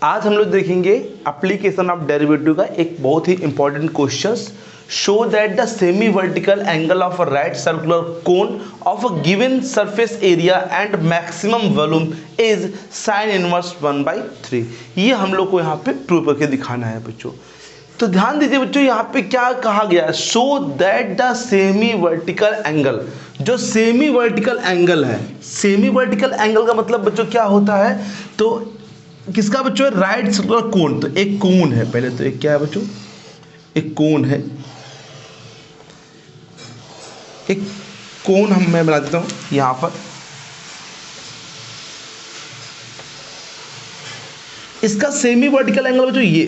आज हम लोग देखेंगे एप्लीकेशन ऑफ डेरिवेटिव का एक बहुत ही important question. Show that the semi vertical angle of a right circular cone of a given surface area and maximum volume is sine inverse 1/3। ये हम लोग को यहाँ पे प्रूव करके दिखाना है बच्चों। तो ध्यान दीजिए बच्चों, यहाँ पे क्या कहा गया है, show that the semi vertical angle, जो सेमी वर्टिकल एंगल है, सेमी वर्टिकल एंगल का मतलब बच्चों क्या होता है, तो किसका बच्चों, राइट सर्कुलर कोन। तो एक कोन है, पहले तो एक क्या है बच्चों, एक कोन है, एक कोन मैं बना देता हूं यहां पर। इसका सेमी वर्टिकल एंगल बच्चों ये,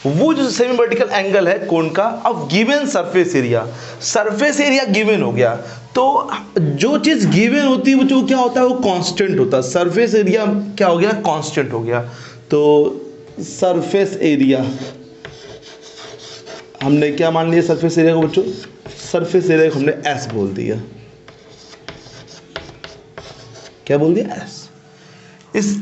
वो जो सेमी वर्टिकल एंगल है कोन का of given surface area, surface area given हो गया। तो जो चीज गिवन होती है वो क्या होता है, वो कांस्टेंट होता है। सरफेस एरिया क्या हो गया, कांस्टेंट हो गया। तो सरफेस एरिया हमने क्या मान लिया, सरफेस एरिया को बच्चों, सरफेस एरिया को हमने एस बोल दिया। क्या बोल दिया, एस। इस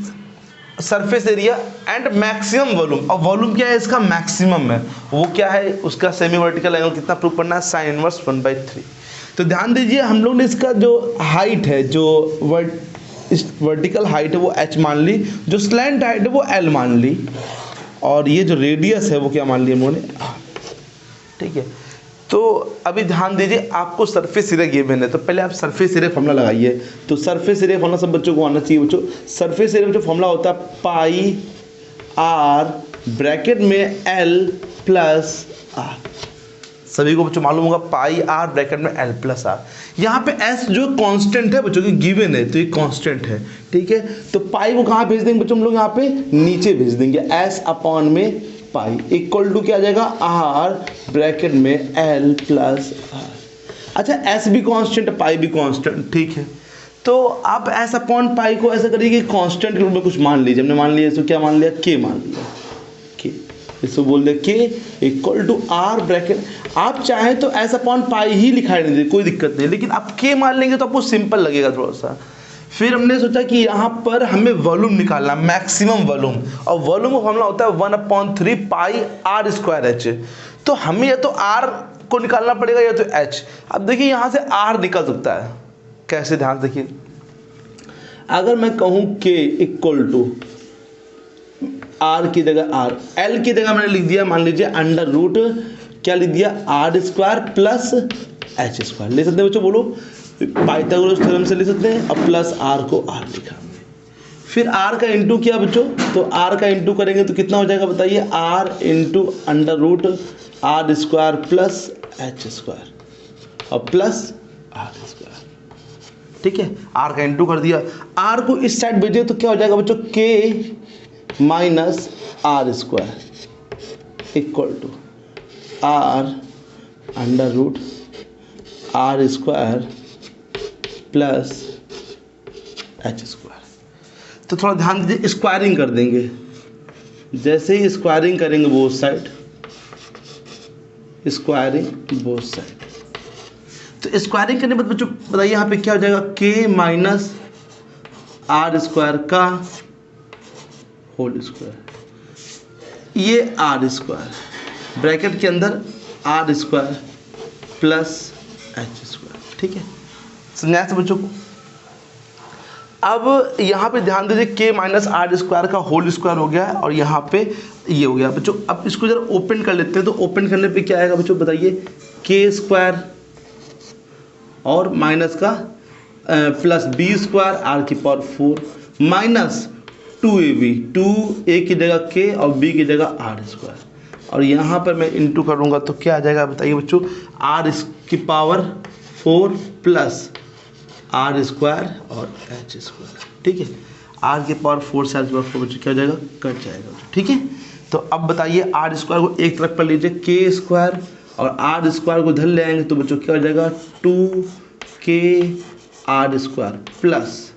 surface area and maximum volume, और वॉल्यूम क्या है इसका, मैक्सिमम है, वो क्या है, उसका सेमी वर्टिकल एंगल कितना प्रूव करना है, साइन इनवर्स 1/3। तो ध्यान दीजिए, हम लोग ने इसका जो हाइट है, जो वर्टिकल हाइट है वो h मान ली, जो स्लैंट हाइट है वो l मान ली, और ये जो रेडियस है वो क्या मान ली हम लोगों ने, ठीक है। तो अभी ध्यान दीजिए, आपको सरफेस एरिया गिवन है, तो पहले आप सरफेस एरिया फॉर्मूला लगाइए। तो सरफेस एरिया फॉर्मूला सब बच्चों को आना चाहिए बच्चों। सरफेस एरिया में जो फॉर्मूला होता है पाई आर ब्रैकेट में एल प्लस आर, सभी को बच्चों मालूम होगा, पाई आर ब्रैकेट में एल प्लस आर। यहाँ पे एस जो कांस्टेंट है बच्चों की गिवन है, तो ये कांस्टेंट है, ठीक है। तो पाई को कहाँ भेज देंगे बच्चों हम लोग, यहाँ पे नीचे भेज देंगे, एस अपॉन में पाई इक्वल टू क्या आ जाएगा, आर ब्रैकेट में एल प्लस आर। अच्छा, एस भी कांस्टेंट है, पाई भी कांस्टेंट, ठीक है। तो आप एस अपॉन पाई को ऐसा करिए कि कांस्टेंट के रूप में कुछ मान लीजिए। हमने मान लिया इसको, क्या मान लिया, के मान लिया, के, इसको बोल दिया के इक्वल टू आर ब्रैकेट। आप चाहें तो एस अपॉन पाई ही लिखाई नहीं दे, कोई दिक्कत नहीं, लेकिन आप के मान लेंगे तो आपको सिंपल लगेगा थोड़ा सा। फिर हमने सोचा कि यहाँ पर हमें वॉल्यूम निकालना, मैक्सिमम वॉल्यूम, और वॉल्यूम का फॉर्मूला होता है 1/3 पाई आर स्क्वायर एच। तो हमें या तो आर को निकालना पड़ेगा या तो एच। अब देखिए यहाँ से आर निकल सकता है, कैसे, ध्यान देखिए। अगर मैं कहूँ के इक्वल टू आर की जगह आर, एल की जगह मैंने लिख दिया, मान लीजिए अंडर रूट क्या लिख दिया, r square plus h square. ले सकते हैं बच्चों, बोलो, पाइथागोरस थ्योरम से ले सकते हैं, और प्लस आर को आर लिखा। फिर आर का इंटू किया बच्चों, तो आर का इंटू करेंगे तो कितना हो जाएगा बताइए, r into under root r square plus h square और प्लस आर स्क्वायर, ठीक है। आर का इंटू कर दिया, आर को इस साइड भेजिए तो क्या हो जाएगा बच्चों, k minus r square equal to r under root r square plus h square. तो थोड़ा ध्यान दीजिए, स्क्वायरिंग कर देंगे। जैसे ही स्क्वायरिंग करेंगे both side, squaring both side, तो स्क्वायरिंग करने के बाद बच्चों बताइए यहाँ पे क्या हो जाएगा, के माइनस आर स्क्वायर का होल स्क्वायर, ये आर स्क्वायर ब्रैकेट के अंदर r square plus h square, ठीक है। समझाया से बच्चों को। अब यहाँ पे ध्यान दीजिए, के माइनस आर स्क्वायर का होल स्क्वायर हो गया है, और यहाँ पे ये हो गया बच्चों। अब इसको जरा ओपन कर लेते हैं, तो ओपन करने पे क्या आएगा बच्चों बताइए, के स्क्वायर और माइनस का प्लस बी स्क्वायर आर की पावर 4 माइनस 2ab, 2a की जगह के और b की जगह आर स्क्वायर, और यहाँ पर मैं इंटू करूँगा तो क्या आ जाएगा बताइए बच्चों, आर की पावर 4 प्लस आर स्क्वायर और एच स्क्वायर, ठीक है। आर की पावर 4 से आर की पावर 4 बच्चों क्या हो जाएगा, कट जाएगा, ठीक है। तो अब बताइए, आर स्क्वायर को एक तरफ पर लीजिए, के स्क्वायर और आर स्क्वायर को इधर ले आएंगे तो बच्चों क्या हो जाएगा, 2k r square plus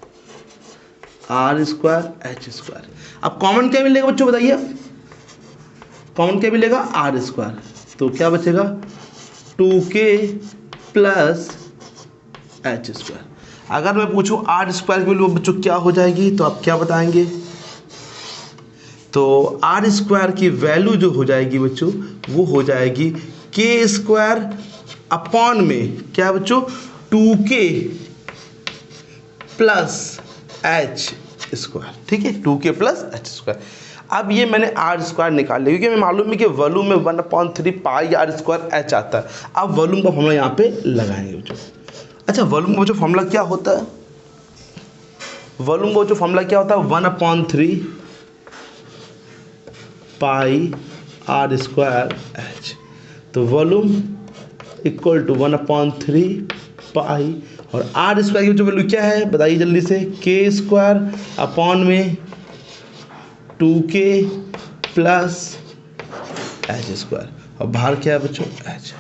r square h square. अब कॉमन क्या मिलेगा बच्चों बताइए, कॉमन क्या मिलेगा, आर स्क्वायर, तो क्या बचेगा 2k प्लस एच स्क्वायर। अगर मैं पूछूं आर स्क्वायर की वैल्यू बच्चों क्या हो जाएगी, तो आप क्या बताएंगे, तो आर स्क्वायर की वैल्यू जो हो जाएगी बच्चों वो हो जाएगी के स्क्वायर अपॉन में क्या बच्चों 2k प्लस एच स्क्वायर, ठीक है 2k प्लस एच स्क्वायर। अब ये मैंने आर स्क्वायर निकाल लिया क्योंकि हमें मालूम है कि वॉल्यूम में 1/3 पाई आर स्क्वायर एच आता है। अब वॉल्यूम का फॉर्मूला यहाँ पे लगाएंगे बच्चों। अच्छा वॉल्यूम का जो फॉर्मूला क्या होता है, वॉल्यूम का जो फॉर्मूला क्या होता है 1/3 पाई आर स्क्वायर एच। तो वॉल्यूम इक्वल टू 1/3 पाई और आर स्क्वायर की जो वैल्यू क्या है बताइए जल्दी से, के स्क्वायर अपॉन में 2k प्लस एच स्क्वायर और बाहर क्या है बच्चों एच।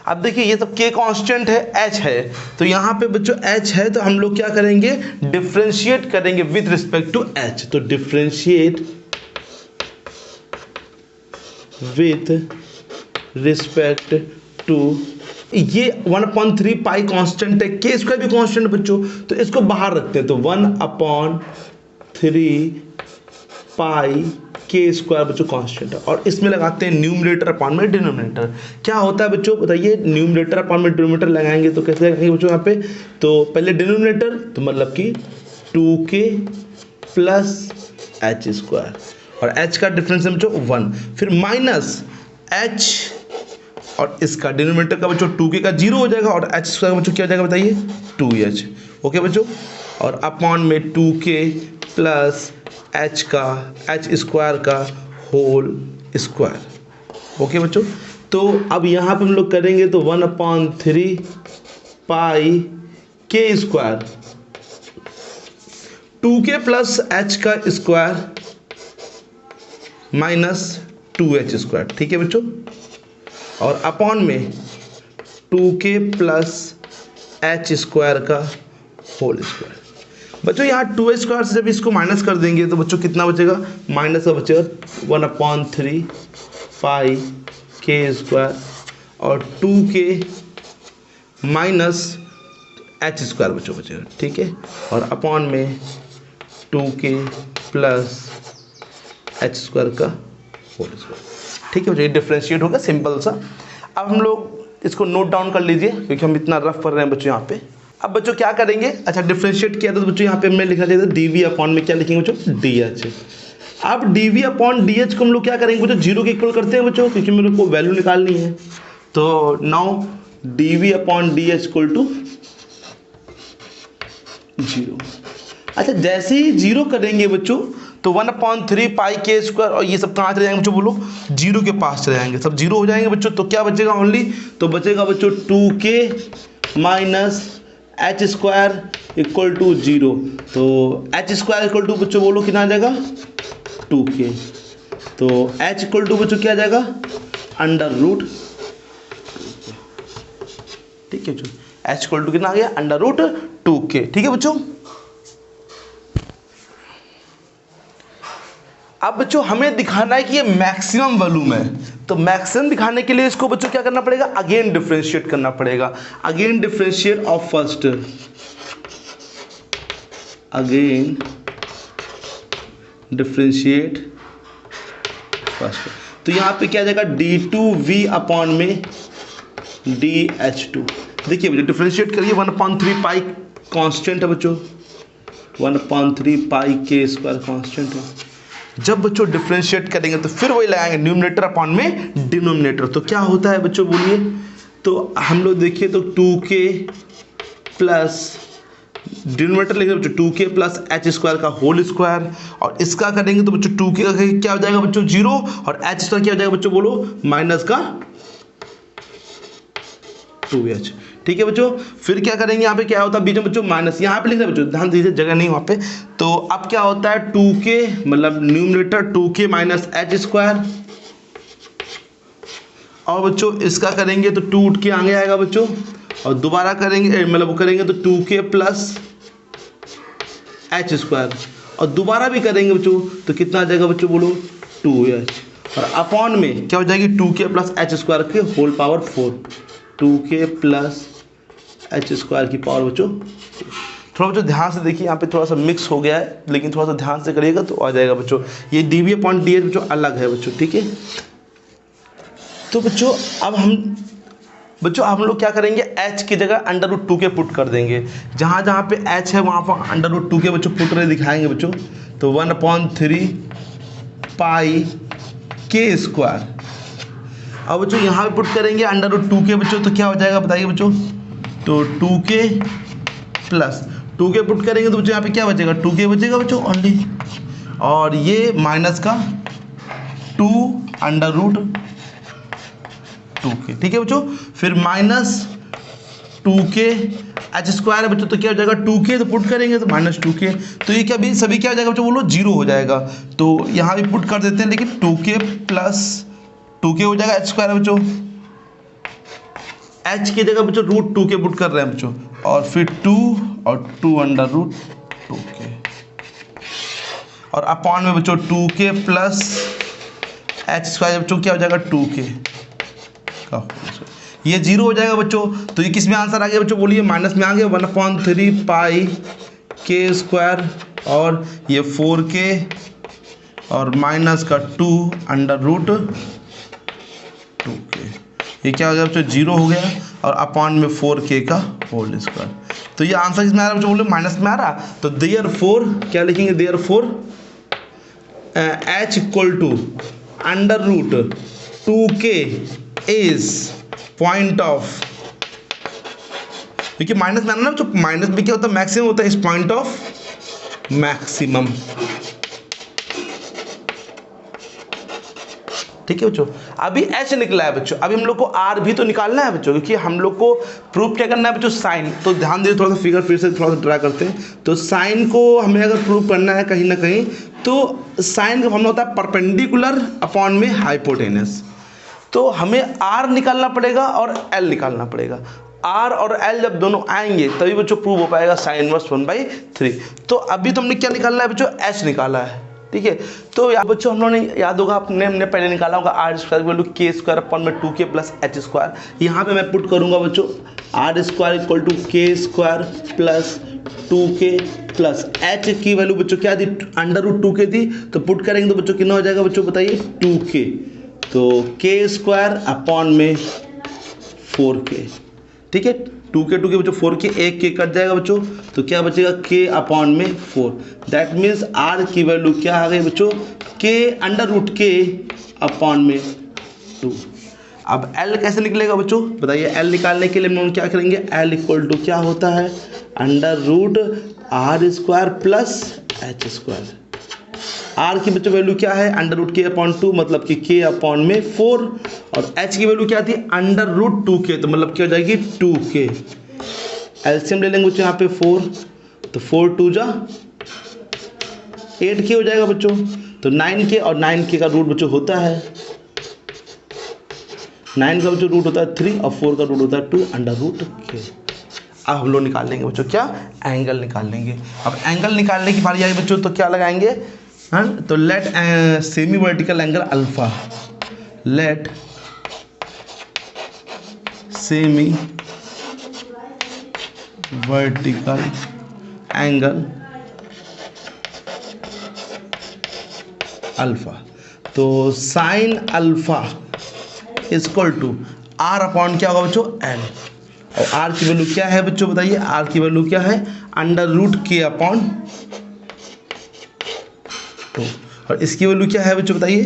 अब देखिए ये सब k कांस्टेंट है, h है, तो यहाँ पे बच्चों h है तो हम लोग क्या करेंगे डिफ्रेंशिएट करेंगे विथ रिस्पेक्ट टू h। तो डिफ्रेंशिएट विथ रिस्पेक्ट टू, ये 1/3 पाई कांस्टेंट है, के स्क्वायर भी कांस्टेंट है बच्चों, तो इसको बाहर रखते हैं। तो 1/3 पाई के स्क्वायर बच्चों कांस्टेंट है और इसमें लगाते हैं न्यूमरेटर अपॉन में डिनोमिनेटर। क्या होता है बच्चों बताइए, न्यूमरेटर अपॉन में डिनोमिनेटर लगाएंगे तो कैसे लगाएंगे बच्चों यहाँ पे, तो पहले डिनोमिनेटर तो मतलब कि 2k प्लस एच स्क्वायर और h का डिफरेंस है बच्चों 1, फिर माइनस h और इसका डिनोमिनेटर का बच्चों 2k का 0 हो जाएगा और h स्क्वायर का बच्चों क्या हो जाएगा बताइए 2h। ओके बच्चों, और अपॉन में 2k प्लस h का h स्क्वायर का होल स्क्वायर। ओके बच्चों, तो अब यहाँ पे हम लोग करेंगे तो 1/3 पाई के स्क्वायर 2k प्लस h का स्क्वायर माइनस 2h स्क्वायर, ठीक है बच्चों, और अपॉन में 2k प्लस एच स्क्वायर का होल स्क्वायर। बच्चों यहाँ 2h स्क्वायर से जब इसको माइनस कर देंगे तो बच्चों कितना बचेगा, माइनस का बचेगा 1/3 पाई के स्क्वायर और 2k माइनस एच स्क्वायर बच्चों बचेगा, ठीक है, और अपॉन में 2k प्लस एच स्क्वायर का होल स्क्वायर, ठीक है बच्चों, ये डिफ्रेंशिएट होगा सिंपल सा। अब हम लोग इसको नोट डाउन कर लीजिए क्योंकि हम इतना रफ कर रहे हैं बच्चों यहाँ पे। अब बच्चों क्या करेंगे, अच्छा डिफ्रेंशिएट किया तो बच्चों यहाँ पे हमने लिखना चाहिए था डी वी अपॉन में क्या लिखेंगे बच्चों डी एच। अब d v upon d h को हम लोग क्या करेंगे बच्चों, जीरो के इक्वल करते हैं बच्चों क्योंकि मेरे को वैल्यू निकालनी है। तो now d v upon d h equal to 0। अच्छा जैसे ही जीरो करेंगे बच्चों तो 1/3 पाई के स्क्वायर और ये सब कहाँ चले जाएंगे बच्चों, बोलो जीरो के पास चले जाएंगे, सब जीरो हो जाएंगे बच्चों। तो क्या बचेगा ओनली, तो बचेगा बच्चों 2k minus h square equal to 0। तो एच स्क्वायर इक्वल टू बच्चों बोलो कितना आ जाएगा 2k, तो h इक्वल टू बच्चों क्या आ जाएगा √2k, ठीक है बच्चों, h इक्वल टू कितना आ गया √2k, ठीक है बच्चों। अब बच्चों हमें दिखाना है कि ये मैक्सिमम वॉल्यूम है, तो मैक्सिमम दिखाने के लिए इसको बच्चों क्या करना पड़ेगा, अगेन डिफरेंशिएट करना पड़ेगा। Again differentiate of first, again differentiate first, तो यहाँ पे क्या आ जाएगा d2v अपॉन में dh2। देखिए बच्चों डिफरेंशिएट करिए, 1/3 पाई कांस्टेंट है बच्चों, 1/3 पाई के स्क्वायर कांस्टेंट है। जब बच्चों डिफरेंशिएट करेंगे तो फिर वही लगाएंगे न्यूमरेटर अपॉन में डिनोमिनेटर। तो क्या होता है बच्चों बोलिए, तो हम लोग देखिए तो 2k प्लस डिनोमिनेटर लिखेंगे बच्चों 2k प्लस एच स्क्वायर का होल स्क्वायर, और इसका करेंगे तो बच्चों 2k का क्या हो जाएगा बच्चों 0 और एच स्क्वायर क्या हो जाएगा बच्चों बोलो माइनस का 2h, ठीक है बच्चों। फिर क्या करेंगे, यहाँ पे क्या होता है बीच में बच्चों माइनस, यहाँ पे लिखना है बच्चों, ध्यान दीजिए जगह नहीं वहाँ पे। तो अब क्या होता है 2k मतलब numerator 2k minus h square, और बच्चों इसका करेंगे तो 2 उठ के आगे आएगा बच्चों, और दोबारा करेंगे मतलब करेंगे तो 2k प्लस एच स्क्वायर, और दोबारा भी करेंगे बच्चों तो कितना आ जाएगा बच्चों बोलो 2h, और अपॉन में क्या हो जाएगी 2k प्लस एच स्क्वायर के whole power 4, 2k plus h square की पावर बच्चों। थोड़ा बच्चों ध्यान से देखिए, यहाँ पे थोड़ा सा मिक्स हो गया है, लेकिन थोड़ा सा ध्यान से करिएगा तो आ जाएगा बच्चों। ये dv अपॉन dx बच्चों अलग है बच्चों, ठीक है। तो बच्चों अब हम लोग क्या करेंगे, h की जगह √2 के पुट कर देंगे। जहाँ जहाँ पे h है वहाँ पर √2 के बच्चों पुट रहे दिखाएंगे बच्चों। तो 1/3 पाई के स्क्वायर। अब बच्चों यहाँ पे पुट करेंगे √2 के बच्चों, तो क्या हो जाएगा बताइए बच्चों। तो 2k प्लस 2k पुट करेंगे तो बच्चों यहाँ पे क्या बचेगा, 2k बचेगा बच्चों ओनली, और ये माइनस का 2√2k, ठीक है बच्चों। फिर माइनस 2k h स्क्वायर है बच्चों, तो क्या हो जाएगा 2k, तो पुट करेंगे तो माइनस 2k, तो ये क्या भी सभी क्या हो जाएगा बच्चों, बोलो 0 हो जाएगा। तो यहाँ भी पुट कर देते हैं, लेकिन 2k प्लस 2k हो जाएगा h स्क्वायर बच्चों, h की जगह बच्चों √2k पुट कर रहे हैं बच्चों, और फिर 2 और 2√2k, और अपॉन में बच्चों 2k प्लस h स्क्वायर बच्चों क्या हो जाएगा 2k का, ये 0 हो जाएगा बच्चों। तो ये किस में आंसर आ गया बच्चों, बोलिए माइनस में आ गया 1/3 पाई के स्क्वायर, और ये 4k और माइनस का 2√2k, ये क्या हो गया बच्चों 0 हो गया, और अपॉन में 4k का होल स्क्वायर। तो ये आंसर किसमें आ रहा है बच्चों, बोले माइनस में आ रहा। तो देयरफॉर क्या लिखेंगे, therefore h equal to √2k is point of, देखिए माइनस में आना ना, तो माइनस में क्या होता है, मैक्सिमम होता है, इस पॉइंट ऑफ मैक्सिमम, ठीक है बच्चों। अभी h निकला है बच्चों, अभी हम लोग को r भी तो निकालना है बच्चों, क्योंकि हम लोग को प्रूफ क्या करना है बच्चों, साइन। तो ध्यान दीजिए, थोड़ा सा फिगर फिर से थोड़ा सा ड्रा करते हैं। तो साइन को हमें अगर प्रूफ करना है कहीं ना कहीं, तो साइन का फॉर्मूला होता है परपेंडिकुलर अपॉन में हाइपोटेनस। तो हमें r निकालना पड़ेगा और l निकालना पड़ेगा। r और l जब दोनों आएंगे तभी बच्चों प्रूव हो पाएगा साइन इनवर्स 1/3। तो अभी तो हमने क्या निकालना है बच्चों, h निकाला है, ठीक है। तो यहाँ बच्चों हम लोगों ने याद होगा, हमने पहले निकाला होगा r square value k square upon में 2k प्लस h स्क्वायर। यहाँ पे मैं पुट करूँगा बच्चों r square equal to k square plus 2k plus h की वैल्यू बच्चों क्या थी, √2k थी, तो पुट करेंगे तो बच्चों कितना हो जाएगा बच्चों बताइए 2k, तो k स्क्वायर अपॉन में 4k, ठीक है। 2k बच्चों 4k, एक k कट जाएगा बच्चों, तो क्या बचेगा k अपॉन में 4। दैट मीन्स r की वैल्यू क्या आ गई बच्चों, k √k अपॉन में 2। अब l कैसे निकलेगा बच्चों बताइए, l निकालने के लिए हम लोग क्या करेंगे, l इक्वल टू क्या होता है, √r square plus h square. r की बच्चों वैल्यू क्या है, √k अपॉन 2, मतलब कि k अपॉन में 4, और h की वैल्यू क्या थी, √2k, तो मतलब क्या हो जाएगी 2k। एलसीएम ले लेंगे बच्चों यहाँ पे 4, तो 4 2 जा 8k हो जाएगा बच्चों। तो 9k, और 9k का रूट बच्चों होता है 9 का बच्चों रूट होता है 3, और 4 का रूट होता है 2√k। अब हम लोग निकाल लेंगे बच्चों क्या, एंगल निकाल लेंगे। अब एंगल निकालने की बारी आई बच्चों, तो क्या लगाएंगे, हाँ, तो let semi vertical angle alpha, let semi vertical angle alpha. तो sine alpha equal to r upon क्या होगा बच्चों, l, और r की वैल्यू क्या है बच्चों बताइए, r की वैल्यू क्या है, √k अपॉन 2, और इसकी वैल्यू क्या है बच्चों बताइए,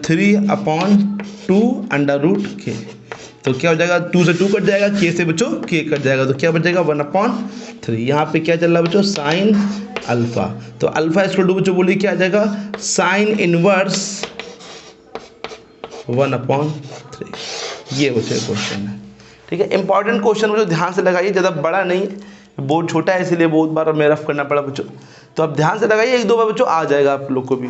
3/2 √k। तो क्या हो जाएगा, 2 से 2 कट जाएगा, k से बच्चों k कट जाएगा, तो क्या बचेगा 1/3। यहाँ पे क्या चल रहा है बच्चों, साइन अल्फा। तो अल्फा इक्वल टू बच्चों बोलिए क्या आ जाएगा, साइन इनवर्स 1/3। ये बच्चों क्वेश्चन है, ठीक है। इंपॉर्टेंट क्वेश्चन बच्चों ध्यान से लगाइए, ज़्यादा बड़ा नहीं है, बोर्ड छोटा है इसीलिए बहुत बार हमें रफ करना पड़ा बच्चों। तो अब ध्यान से लगाइए, 1-2 बार बच्चों आ जाएगा आप लोग को भी।